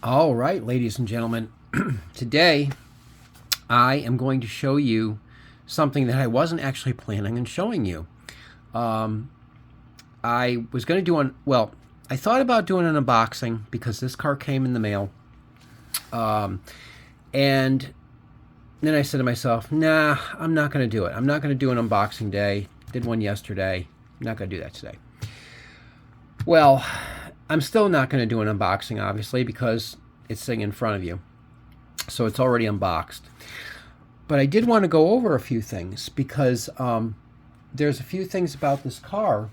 All right, ladies and gentlemen, today I am going to show you something that I wasn't actually planning on showing you. Um, I was going to do I thought about doing an unboxing because this car came in the mail. Um, and then I said to myself, nah, I'm not going to do it. I'm not going to do an unboxing day. Did one yesterday. I'm not going to do that today. Well, I'm still not going to do an unboxing, obviously, because it's sitting in front of you. So it's already unboxed. But I did want to go over a few things because there's a few things about this car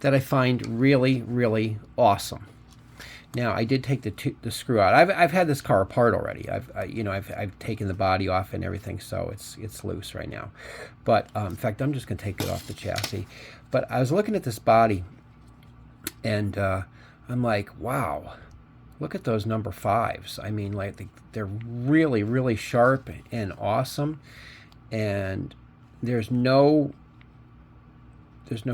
that I find really, really awesome. Now, I did take the screw out. I've had this car apart already. I've taken the body off and everything, so it's loose right now. But in fact, I'm just going to take it off the chassis. But I was looking at this body, and I'm like, wow, look at those number fives. I mean, like they're really, really sharp and awesome. And there's no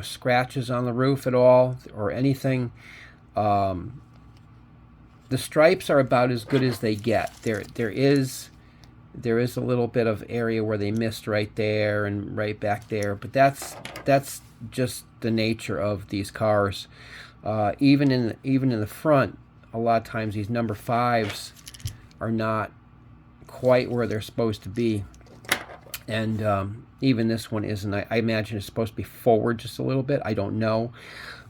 scratches on the roof at all or anything. The stripes are about as good as they get. There is a little bit of area where they missed right there and right back there, but that's just the nature of these cars. Even in the front, a lot of times these number fives are not quite where they're supposed to be, and even this one isn't. I imagine it's supposed to be forward just a little bit. I don't know,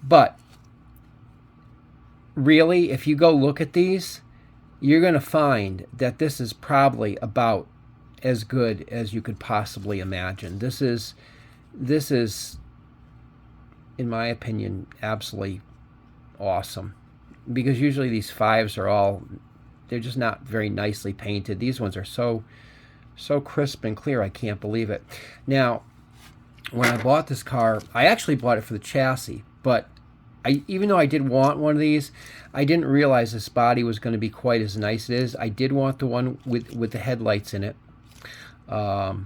but really, if you go look at these, you're going to find that this is probably about as good as you could possibly imagine. This is, in my opinion, absolutely awesome. Because usually these fives they're just not very nicely painted. These ones are so crisp and clear, I can't believe it. Now, when I bought this car, I actually bought it for the chassis, but even though I did want one of these, I didn't realize this body was going to be quite as nice as it is. I did want the one with the headlights in it, and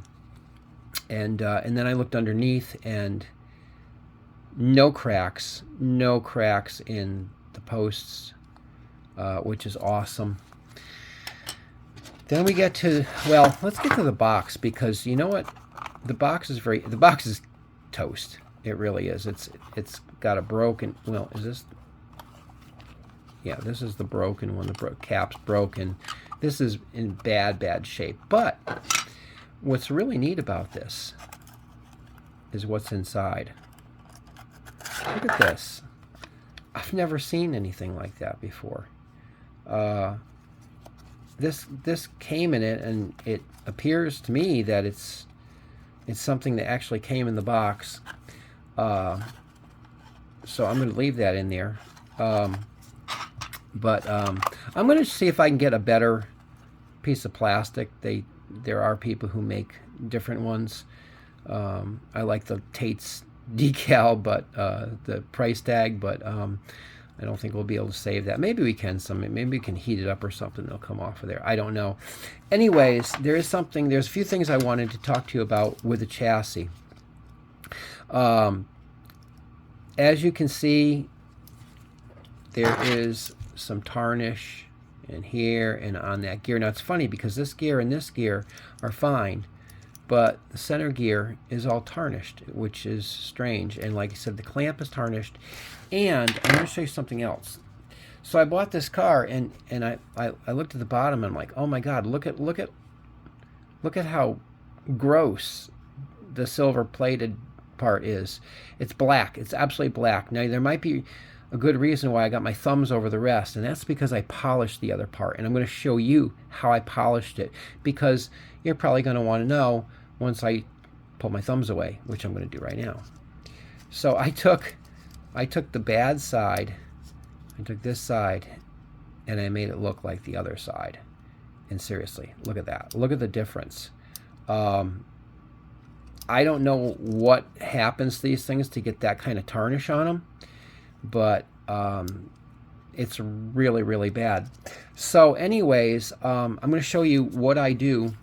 then I looked underneath, and no cracks in the posts, which is awesome. Then we get to, let's get to the box, because you know what? The box is toast. It really is. It's got a broken, is this? Yeah, this is the broken one. The cap's broken. This is in bad shape. But what's really neat about this is what's inside. Look at this. I've never seen anything like that before. This came in it, and it appears to me that it's something that actually came in the box. So I'm going to leave that in there. But I'm going to see if I can get a better piece of plastic. There are people who make different ones. I like the Tate's decal, but the price tag, but I don't think we'll be able to save that. Maybe we can maybe we can heat it up or something. It'll come off of there. I don't know. Anyways, there's a few things I wanted to talk to you about with the chassis. As you can see, there is some tarnish in here and on that gear. Now it's funny because this gear and this gear are fine, but the center gear is all tarnished, which is strange. And like I said, the clamp is tarnished. And I'm going to show you something else. So I bought this car, and I looked at the bottom, and I'm like, oh my God, look at how gross the silver plated part is. It's black. It's absolutely black. Now there might be a good reason why I got my thumbs over the rest, and that's because I polished the other part. And I'm going to show you how I polished it, because you're probably going to want to know once I pull my thumbs away, which I'm going to do right now. So I took the bad side, I took this side, and I made it look like the other side. And seriously, look at that. Look at the difference. I don't know what happens to these things to get that kind of tarnish on them, but it's really, really bad. So anyways, I'm going to show you what I do.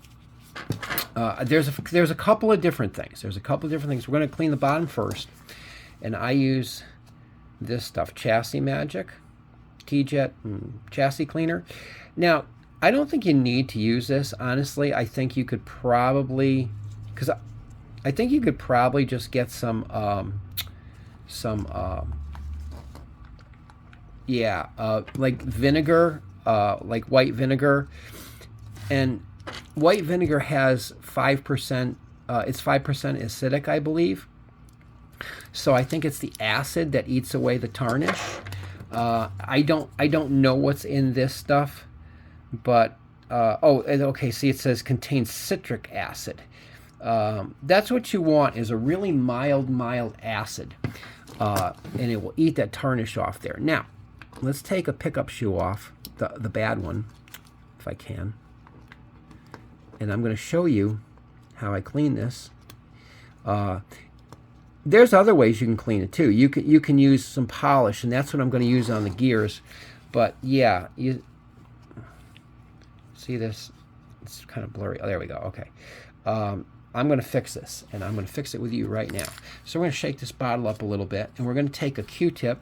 There's a couple of different things. We're going to clean the bottom first, and I use this stuff, Chassis Magic, TJet chassis cleaner. Now, I don't think you need to use this, honestly. I think you could probably, because I think you could probably just get some like vinegar, like white vinegar. And white vinegar has 5%, it's 5% acidic, I believe. So I think it's the acid that eats away the tarnish. I don't know what's in this stuff, but okay. See, it says contains citric acid. That's what you want, is a really mild acid, and it will eat that tarnish off there. Now, let's take a pickup shoe off, the bad one, if I can, and I'm going to show you how I clean this. There's other ways you can clean it too. You can use some polish, and that's what I'm going to use on the gears. But yeah, you see this? It's kind of blurry. Oh, there we go. Okay. I'm going to fix this, and I'm going to fix it with you right now. So we're going to shake this bottle up a little bit, and we're going to take a Q-tip.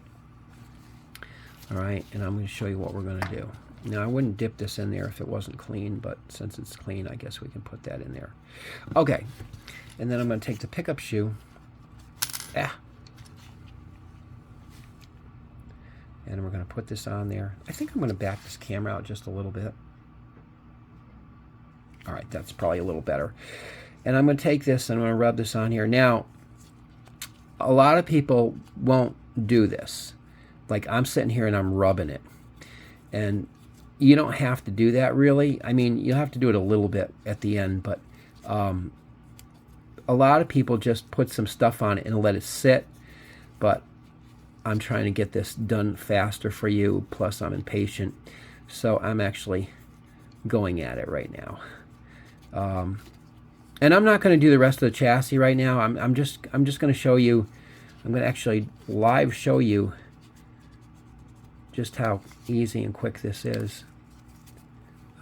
All right, and I'm going to show you what we're going to do. Now, I wouldn't dip this in there if it wasn't clean, but since it's clean, I guess we can put that in there. Okay, and then I'm going to take the pickup shoe. And we're going to put this on there. I think I'm going to back this camera out just a little bit. All right, that's probably a little better. And I'm going to take this and I'm going to rub this on here. Now, a lot of people won't do this. Like, I'm sitting here and I'm rubbing it. And you don't have to do that, really. I mean, you'll have to do it a little bit at the end, but a lot of people just put some stuff on it and let it sit. But I'm trying to get this done faster for you, plus I'm impatient. So I'm actually going at it right now. And I'm not going to do the rest of the chassis right now. I'm just going to show you. I'm going to actually live show you just how easy and quick this is.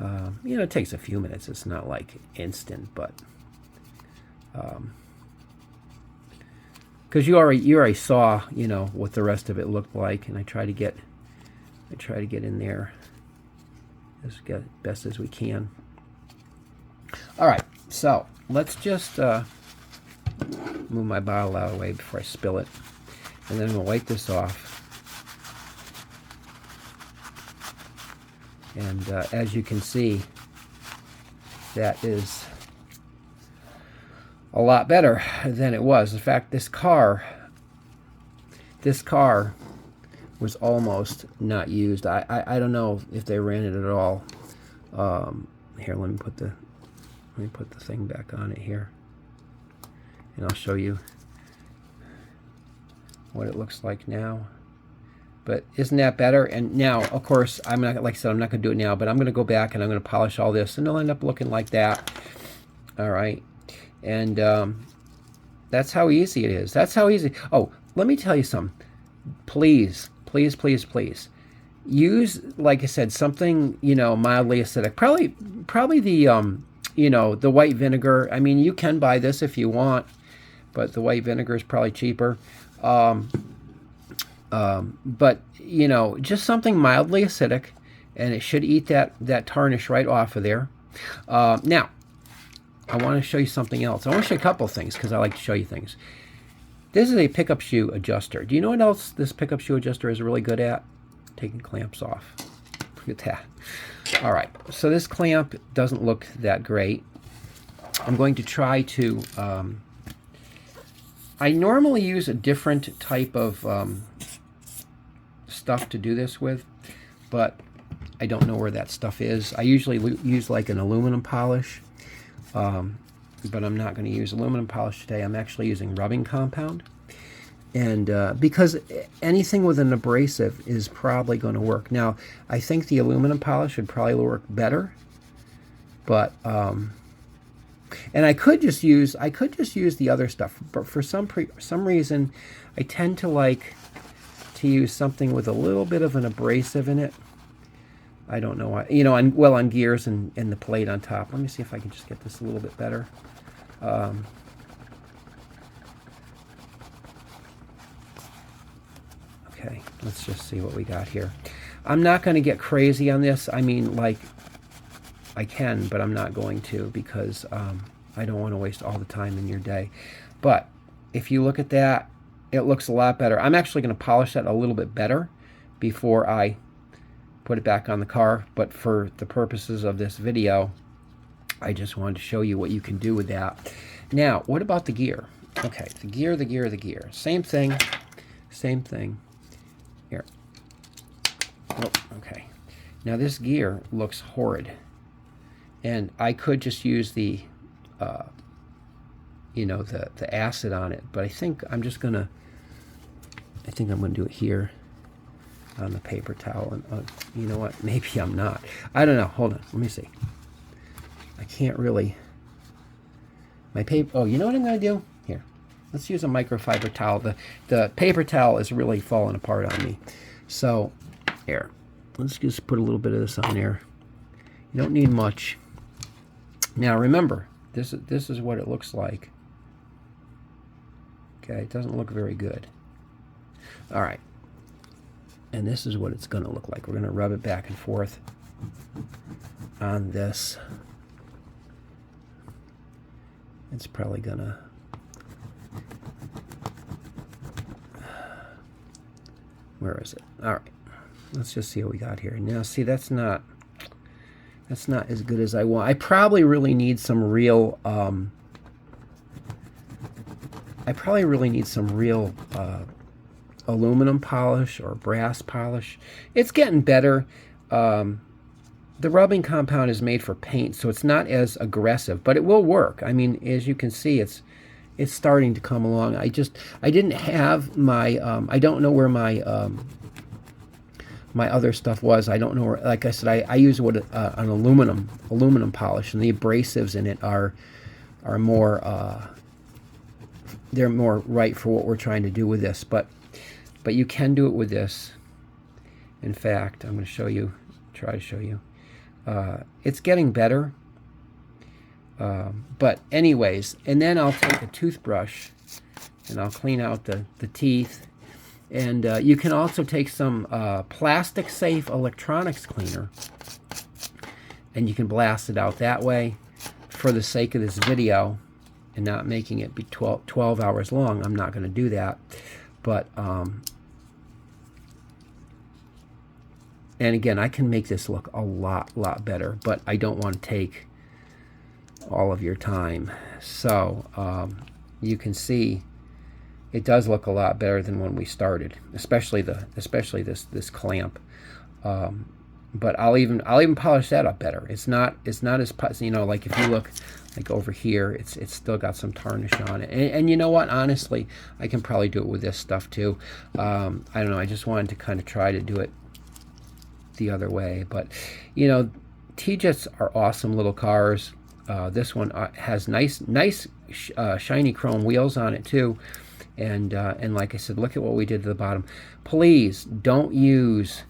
You know, it takes a few minutes. It's not like instant, but because you already saw, you know, what the rest of it looked like, and I try to get in there as best as we can. All right, so let's just move my bottle out of the way before I spill it, and then we'll wipe this off. And as you can see, that is a lot better than it was. In fact, this car was almost not used. I don't know if they ran it at all. Here, let me put the thing back on it here, and I'll show you what it looks like now. But isn't that better? And now, of course, I'm not, like I said, I'm not going to do it now, but I'm going to go back and I'm going to polish all this, and it'll end up looking like that. All right. And that's how easy it is. That's how easy. Oh, let me tell you something. Please, please, please, please. Use, like I said, something, you know, mildly acidic. Probably the, you know, the white vinegar. I mean, you can buy this if you want, but the white vinegar is probably cheaper. But, you know, just something mildly acidic, and it should eat that tarnish right off of there. Now, I want to show you something else. I want to show you a couple of things because I like to show you things. This is a pickup shoe adjuster. Do you know what else this pickup shoe adjuster is really good at? Taking clamps off. Look at that. All right, so this clamp doesn't look that great. I'm going to try to... I normally use a different type of stuff to do this with, but I don't know where that stuff is. I usually use like an aluminum polish, but I'm not going to use aluminum polish today. I'm actually using rubbing compound, and because anything with an abrasive is probably going to work. Now, I think the aluminum polish would probably work better, but and I could just use the other stuff, but for some reason I tend to like to use something with a little bit of an abrasive in it. I don't know why. You know, on gears and the plate on top. Let me see if I can just get this a little bit better. Okay, let's just see what we got here. I'm not going to get crazy on this. I mean, like, I can, but I'm not going to, because I don't want to waste all the time in your day. But if you look at that, it looks a lot better. I'm actually going to polish that a little bit better before I put it back on the car. But for the purposes of this video, I just wanted to show you what you can do with that. Now, what about the gear? Okay, the gear. Same thing. Here. Oh, okay. Now this gear looks horrid. And I could just use the, you know, the acid on it. But I think I'm just going to, I think I'm going to do it here on the paper towel. And you know what? Maybe I'm not. I don't know. Hold on. Let me see. I can't really. My paper. Oh, you know what I'm going to do? Here. Let's use a microfiber towel. The paper towel is really falling apart on me. So, here. Let's just put a little bit of this on there. You don't need much. Now remember, this is what it looks like. Okay, it doesn't look very good. All right. And this is what it's going to look like. We're going to rub it back and forth on this. It's probably going to... Where is it? All right. Let's just see what we got here. Now, see, that's not as good as I want. I probably really need some real... aluminum polish or brass polish. It's getting better. The rubbing compound is made for paint, so it's not as aggressive, but it will work. I mean, as you can see, it's starting to come along. I didn't have my I don't know where my my other stuff was. I don't know where, like I said, I use what an aluminum polish, and the abrasives in it are more they're more right for what we're trying to do with this, but you can do it with this. In fact, I'm going to try to show you. It's getting better. But anyways, and then I'll take a toothbrush and I'll clean out the teeth. And you can also take some plastic safe electronics cleaner and you can blast it out that way. For the sake of this video and not making it be 12 hours long, I'm not going to do that. But and again, I can make this look a lot better, but I don't want to take all of your time. So you can see it does look a lot better than when we started, especially this clamp. But I'll even polish that up better. It's not as, you know, like if you look like over here, it's still got some tarnish on it. And you know what? Honestly, I can probably do it with this stuff too. I don't know. I just wanted to kind of try to do it the other way. But you know, T-Jets are awesome little cars. This one has nice shiny chrome wheels on it too. And like I said, look at what we did to the bottom. Please don't use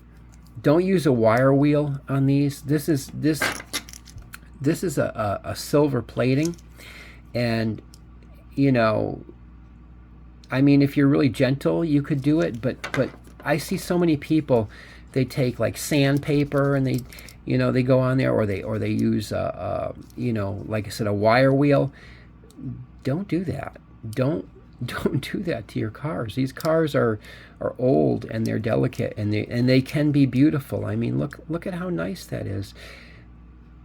a wire wheel on these. This is a silver plating, and you know, I mean, if you're really gentle, you could do it. But I see so many people, they take like sandpaper and they go on there, or they use you know, like I said, a wire wheel. Don't do that. Don't do that to your cars. These cars are old and they're delicate, and they can be beautiful. I mean, look at how nice that is.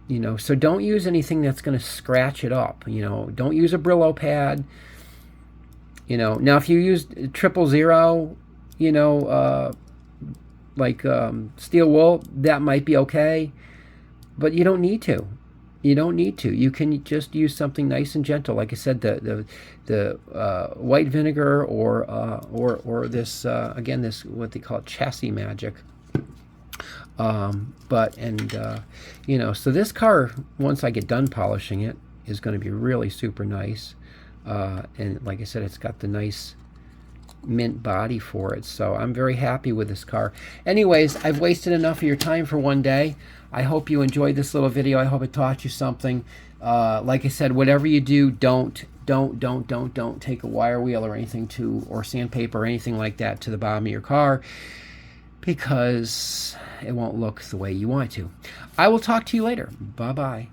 You know, so don't use anything that's going to scratch it up. You know, don't use a Brillo pad. You know, now if you use 000, you know, like steel wool, that might be okay, but you don't need to. You don't need to. You can just use something nice and gentle. Like I said, the white vinegar or this again, this what they call chassis magic. You know, so this car, once I get done polishing it, is going to be really super nice. And like I said, it's got the nice mint body for it, so I'm very happy with this car. Anyways, I've wasted enough of your time for one day. I hope you enjoyed this little video. I hope it taught you something. Like I said, whatever you do, don't take a wire wheel or anything or sandpaper or anything like that to the bottom of your car. because it won't look the way you want it to. I will talk to you later. Bye-bye.